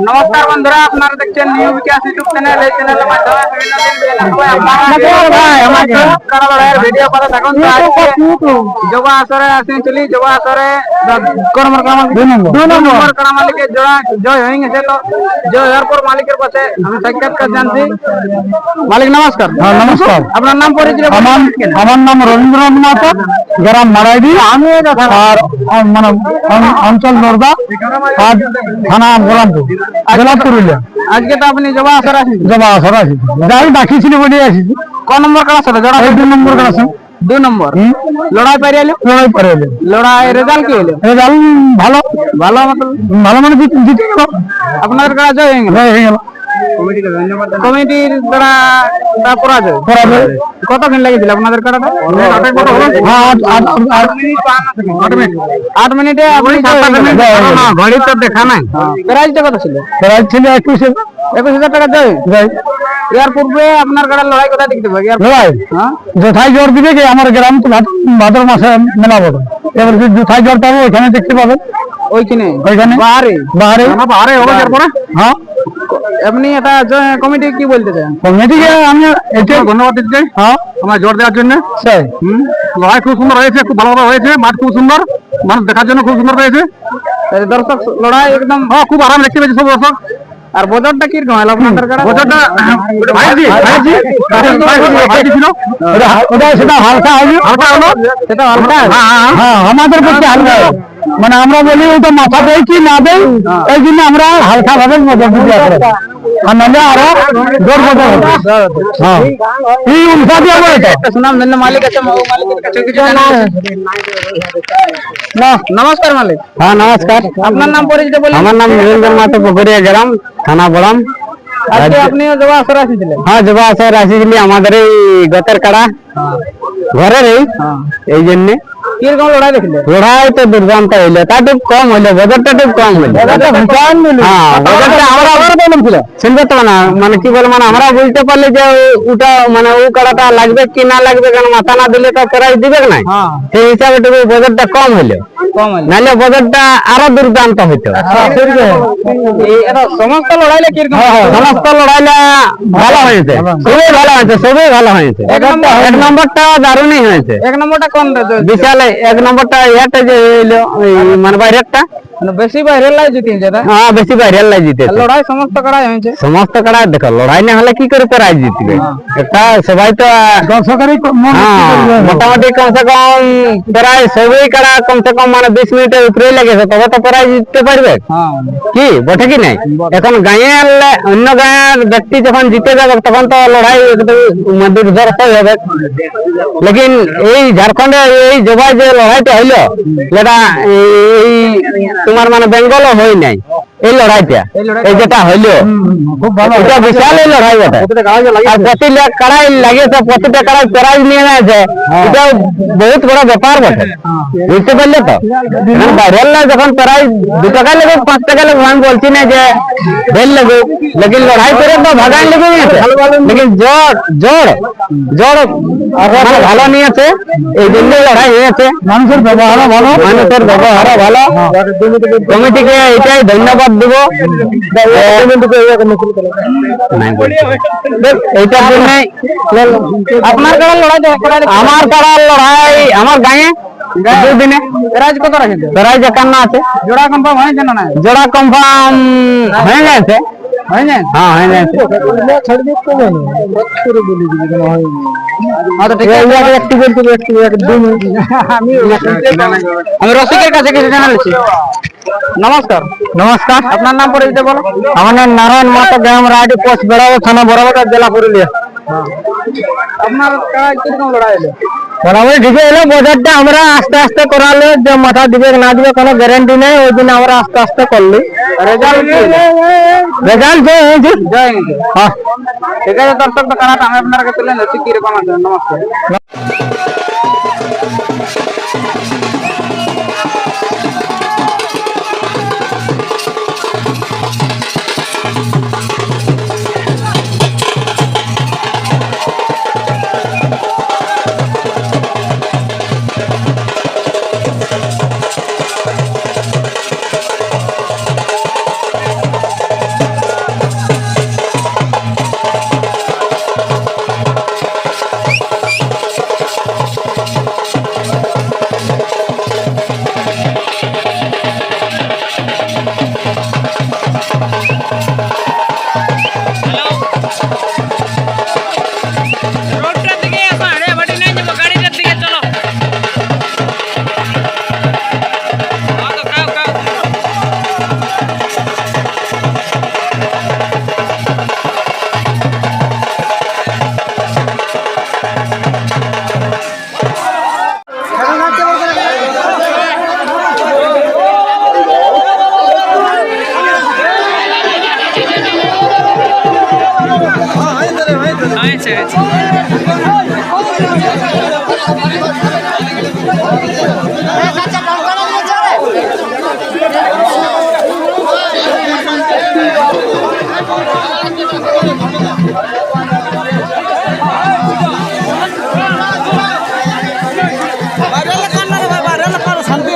नमस्कार बंधुरा আপনারা দেখছেন নিউ বিকাশ ইউটিউব চ্যানেল। এই চ্যানেলের মাধ্যমে ভিডিও করে থাকুন। জবা আসরে আসেছিলি, জবা আসরে দুই নম্বর কারা মালিকের জোড়া জয় হয়ে গেছে। তো জয় হওয়ার পর মালিকের কাছে আমি সাক্ষাৎকার জানছি। মালিক নমস্কার। হ্যাঁ নমস্কার। আপনার নাম পরিচয়? আমার নাম রবীন্দ্রনাথ মাহাতো, গ্রাম মারাইডি, আর মানে অঞ্চল নর্দা, আর থানা গোলামপুর, জেলা পুরুলিয়া। আজকে তো আপনি জবা আসরে আছেন? জবা আসরে আছি, যাই ডাকিছিল বলে আসিছি। ক নম্বর কারা ছিল? জোড়া 2 নম্বর কারা আছে। 2 নম্বর লড়াই পারি এলো। লড়াই করে এলো। লড়াই রেজাল্ট কি হলো? রেজাল্ট ভালো। ভালো মতলব ভালো মানে জিতে গেল। আপনাদের কারা জয় হয়ে গেল? হয়ে গেল। কমিটির দ্বারা পরাজয়। কতক্ষণ লেগেছিল আপনাদের কারাটা? 8 মিনিটে আপনি ঘড়িতে দেখা নাই। প্রাইজটা কত ছিল? প্রাইজ ছিল 21,000 টাকা জয়। এর পূর্বে আপনার কারা লড়াই কোথায় দেখতে পাবে? লড়াই যথাই জোর দিবে যে আমার গ্রাম তো ভাদ্র মাসে মেলা বড়, এবার যথাই জোর পাবো ওইখানে দেখতে পাবেন। ওইখানে বাহারে হবে। তারপরে হ্যাঁ এমনি এটা কমিটি কি বলতে চান? কমিটিকে আমি এটা ধন্যবাদ দিতে চাই। হ্যাঁ আমার জোর দেওয়ার জন্য। লড়াই খুব সুন্দর হয়েছে, খুব ভালো হয়েছে, মাঠ খুব সুন্দর, মানুষ দেখার জন্য খুব সুন্দর হয়েছে। দর্শক লড়াই একদম খুব আরাম দেখতে পেয়েছে সব দর্শক। আর বাজারটা কি রকম হলো আপনাদের কাছে? বাজারটা ছিল ওটা, সেটা হালকা হলো, সেটা হালকা। হ্যাঁ আমাদের পক্ষে হালকা, মানে আমরা বলি ওটা মাথা দেয় কি না দেয়, এই জন্য আমরা হালকা ভাবে মজা বুঝিয়া করে, আর নাহলে আরো জোর মজা হবে। হ্যাঁ এই উল্টা দিয়ে আমরা এটা সুনাম ধন্য মালিক আছে, মালিকের কাছে কিছু নমস্কার মালিক। হ্যাঁ নমস্কার। আপনার নাম পরিচয় বলুন। আমার নাম নিরঞ্জন মাহাতো, পুকুরিয়া গ্রাম, থানা বড়াম। আজকে আপনিও জবা আসরে আসিছিলেন? হ্যাঁ জবা আসরে আসিছিলি, আমাদের এই গতের কাড়া ঘরের এই জন্য। কিরকম লড়াই দেখলে? লড়াই তো দুর্দান্ত হইলো, তা একটু কম হইলো, বাজারটা একটু কম হইলো। শুনবে তো মানে কি বলে, মানে আমরা বুঝতে পারলে যে ওটা মানে ও কাড়াটা লাগবে কি না লাগবে, কারণ মাথা না দিলে তো প্রাইজ দিবে না, সেই হিসাবে একটু বাজারটা কম হইলো। নাহলে বাজারটা আরো দুর্দান্ত হইতো। সমস্ত লড়াইলে কিরকম? সমস্ত লড়াইলে ভালো হয়েছে, খুবই ভালো হয়েছে, সবই ভালো হয়েছে। এক নম্বরটা দারুণই হয়েছে। 1 নম্বরটা কোন বিশাল। 1 নম্বরটা ইয়াটা যে মানে বাইরেরটা বেশি বাইরে লাই জিতেছে। হ্যাঁ বেশি বাইরের লাই জিতে। লড়াই সমস্ত কড়াই হয়েছে। সমস্ত কড়াই দেখো, লড়াই না হলে কি করে প্রাইজ জিতবে? একটা সবাই তো দর্শকেরই মোটামুটি কমসে কম প্রায় সবই কড়া কমসে কম মানে 20 মিনিটের উপরে লেগেছে, তবে তো প্রাইজ জিততে পারবে কি বটে কি নাই? এখন গাঁয়ের অন্য গাঁয়ের ব্যক্তি যখন জিতে যাবে তখন তো লড়াই একদম দুর্ধর্ষ হবে। লেকিন এই ঝাড়খণ্ডে এই জবাই যে লড়াইটা হইলো, যেটা এই তোমার মানে বেঙ্গলও হয় নাই এই লড়াইটা, এই যেটা হইলো খুব ভালো, এটা বিশাল এই লড়াই বটে। আর প্রতিটা কাড়াই লাগিয়েছে, প্রতিটা কাড়াই প্রাইজ নিয়ে নেছে, এটা বহুত বড় ব্যাপার বটে, বুঝতে পারলে তো? বাইরের যখন প্রাইজ 2 টাকা লেগে 5 টাকা লেগে, আমি বলছি না যে ভেল লেগে, লেকিন লড়াই করে তো ভাগাই লেগে গেছে। লেকিন জোর ভালো নিয়েছে, এই জন্য লড়াই হয়েছে। মানুষের ব্যবহারও ভালো, কমিটিকে এটাই ধন্যবাদ দিব। এইটার জন্য আপনার কাড়ার লড়াই, আমার কাড়ার লড়াই আমার গাঁয়ে 2 দিনে প্রাইজ কত রাখেছে? প্রাইজ 51 আছে। জোড়া কনফার্ম হয়েছে না? জোড়া কনফার্ম হয়ে গেছে। হয়ে যায়? হ্যাঁ হয়ে গেছে। আমি রসিকের কাছে কিছু জানাচ্ছি। নমস্কার। নমস্কার। আপনার নাম পরিচয় বলো। আমার নাম নারায়ণ মাহাতো, গ্রাম রায়ডি, পোস্ট বেড়াবো, থানা বড়াবাজার, জেলা পুরুলিয়া। আপনার কিরকম লড়াই হলো? মোটামুটি ঠিক এলো। বাজারটা আমরা আস্তে আস্তে করালে, যে মাথা দিবে না দিবে কোনো গ্যারান্টি নেই, ওই জন্য আমরা আস্তে আস্তে করলি। রেজাল্ট জয় হয়েছে। হ্যাঁ ঠিক আছে দর্শক, তো কারাটা আমি আপনার কাছে তুলে নিচ্ছি কিরকম আছে। নমস্কার। ছেড়েছি। শান্তি